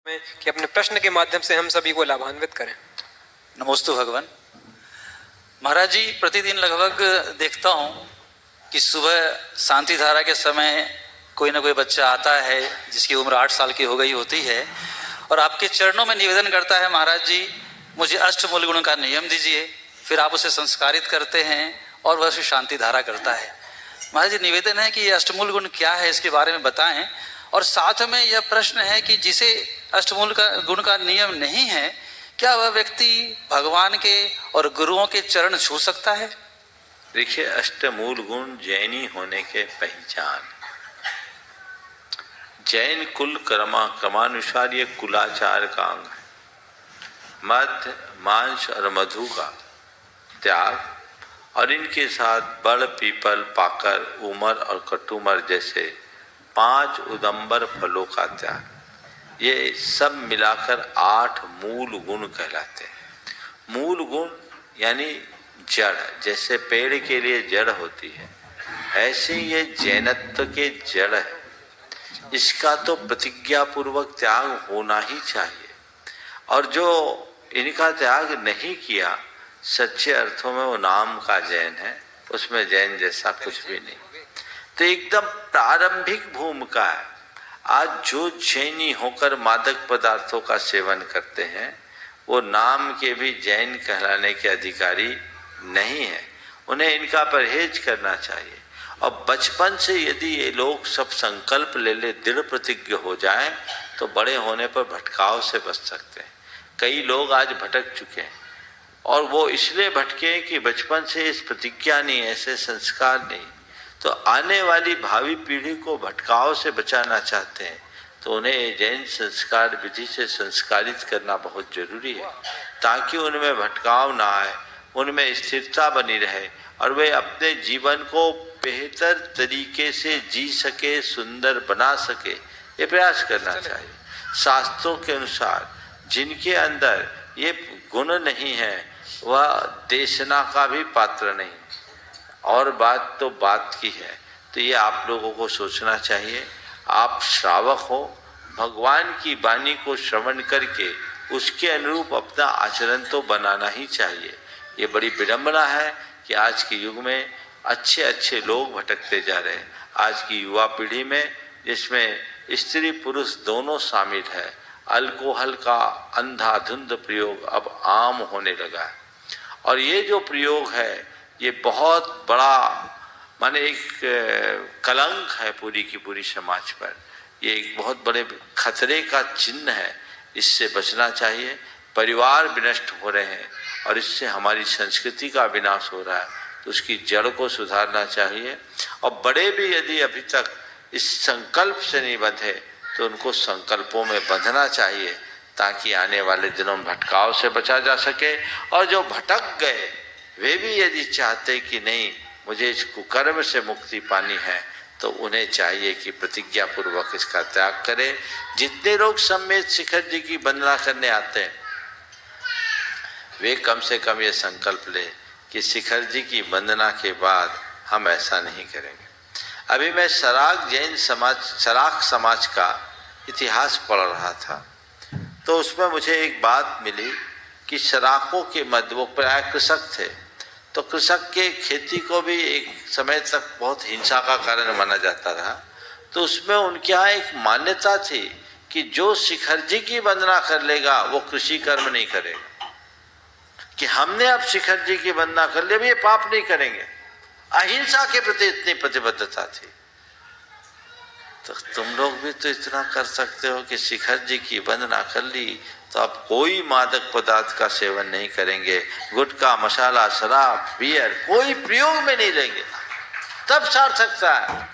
में कि अपने प्रश्न के माध्यम से हम सभी को लाभान्वित करें। नमोस्तु भगवान। महाराज जी, प्रतिदिन लगभग देखता हूँ कि सुबह शांति धारा के समय कोई ना कोई बच्चा आता है जिसकी उम्र 8 साल की हो गई होती है और आपके चरणों में निवेदन करता है, महाराज जी मुझे अष्टमूल गुण का नियम दीजिए। फिर आप उसे संस्कारित करते हैं और वह उसे शांति धारा करता है। महाराज जी, निवेदन है कि ये अष्टमूल गुण क्या है, इसके बारे में बताएं। और साथ में यह प्रश्न है कि जिसे अष्टमूल का गुण का नियम नहीं है, क्या वह व्यक्ति भगवान के और गुरुओं के चरण छू सकता है? देखिए, अष्टमूल गुण जैनी होने के पहचान। जैन कुल क्रमानुसार ये कुलाचार का अंग है। मध, मांस और मधु का त्याग और इनके साथ बड़, पीपल, पाकर, उमर और कटुमर जैसे 5 उदंबर फलों का त्याग, ये सब मिलाकर 8 मूल गुण कहलाते हैं। मूल गुण यानी जड़, जैसे पेड़ के लिए जड़ होती है, ऐसे ये जैनत्व के जड़ है। इसका तो प्रतिज्ञा पूर्वक त्याग होना ही चाहिए, और जो इनका त्याग नहीं किया, सच्चे अर्थों में वो नाम का जैन है, उसमें जैन जैसा कुछ भी नहीं। तो एकदम प्रारंभिक भूमिका है। आज जो जैनी होकर मादक पदार्थों का सेवन करते हैं, वो नाम के भी जैन कहलाने के अधिकारी नहीं है। उन्हें इनका परहेज करना चाहिए। और बचपन से यदि ये लोग सब संकल्प ले ले, दृढ़ प्रतिज्ञ हो जाएं, तो बड़े होने पर भटकाव से बच सकते हैं। कई लोग आज भटक चुके हैं, और वो इसलिए भटके कि बचपन से इस प्रतिज्ञा नहीं, ऐसे संस्कार नहीं। तो आने वाली भावी पीढ़ी को भटकाव से बचाना चाहते हैं, तो उन्हें जैन संस्कार विधि से संस्कारित करना बहुत जरूरी है, ताकि उनमें भटकाव ना आए, उनमें स्थिरता बनी रहे और वे अपने जीवन को बेहतर तरीके से जी सके, सुंदर बना सके। ये प्रयास करना चाहिए। शास्त्रों के अनुसार जिनके अंदर ये गुण नहीं है, वह देशना का भी पात्र नहीं। और बात तो बात की है। तो ये आप लोगों को सोचना चाहिए। आप श्रावक हो, भगवान की वाणी को श्रवण करके उसके अनुरूप अपना आचरण तो बनाना ही चाहिए। ये बड़ी विडंबना है कि आज के युग में अच्छे अच्छे लोग भटकते जा रहे हैं। आज की युवा पीढ़ी में, जिसमें स्त्री पुरुष दोनों शामिल है, अल्कोहल का अंधाधुंध प्रयोग अब आम होने लगा है। और ये जो प्रयोग है, ये बहुत बड़ा माने एक कलंक है पूरी की पूरी समाज पर। ये एक बहुत बड़े खतरे का चिन्ह है। इससे बचना चाहिए। परिवार विनष्ट हो रहे हैं और इससे हमारी संस्कृति का विनाश हो रहा है, तो उसकी जड़ को सुधारना चाहिए। और बड़े भी यदि अभी तक इस संकल्प से नहीं बंधे, तो उनको संकल्पों में बंधना चाहिए, ताकि आने वाले दिनों में भटकाव से बचा जा सके। और जो भटक गए, वे भी यदि चाहते कि नहीं, मुझे इस कुकर्म से मुक्ति पानी है, तो उन्हें चाहिए कि प्रतिज्ञा पूर्वक इसका त्याग करें। जितने लोग समेत शिखर जी की वंदना करने आते हैं, वे कम से कम ये संकल्प ले कि शिखर जी की वंदना के बाद हम ऐसा नहीं करेंगे। अभी मैं सराक समाज का इतिहास पढ़ रहा था, तो उसमें मुझे एक बात मिली कि सराकों के मध्य, वो प्राय कृषक थे, तो कृषक के खेती को भी एक समय तक बहुत हिंसा का कारण माना जाता रहा। तो उसमें उनके यहाँ एक मान्यता थी कि जो शिखर जी की वंदना कर लेगा, वो कृषि कर्म नहीं करेगा। कि हमने अब शिखर जी की वंदना कर लिया, ये पाप नहीं करेंगे। अहिंसा के प्रति इतनी प्रतिबद्धता थी। तो तुम लोग भी तो इतना कर सकते हो कि शिखर जी की वंदना कर ली, तो आप कोई मादक पदार्थ का सेवन नहीं करेंगे, गुटखा, मसाला, शराब, बियर कोई प्रयोग में नहीं रहेंगे, तब सार्थकता है।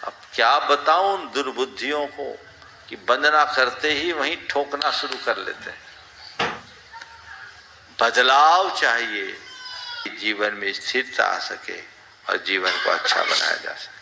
अब क्या बताऊं उन दुर्बुद्धियों को कि वंदना करते ही वहीं ठोकना शुरू कर लेते हैं। बदलाव चाहिए, जीवन में स्थिरता आ सके और जीवन को अच्छा बनाया जा सके।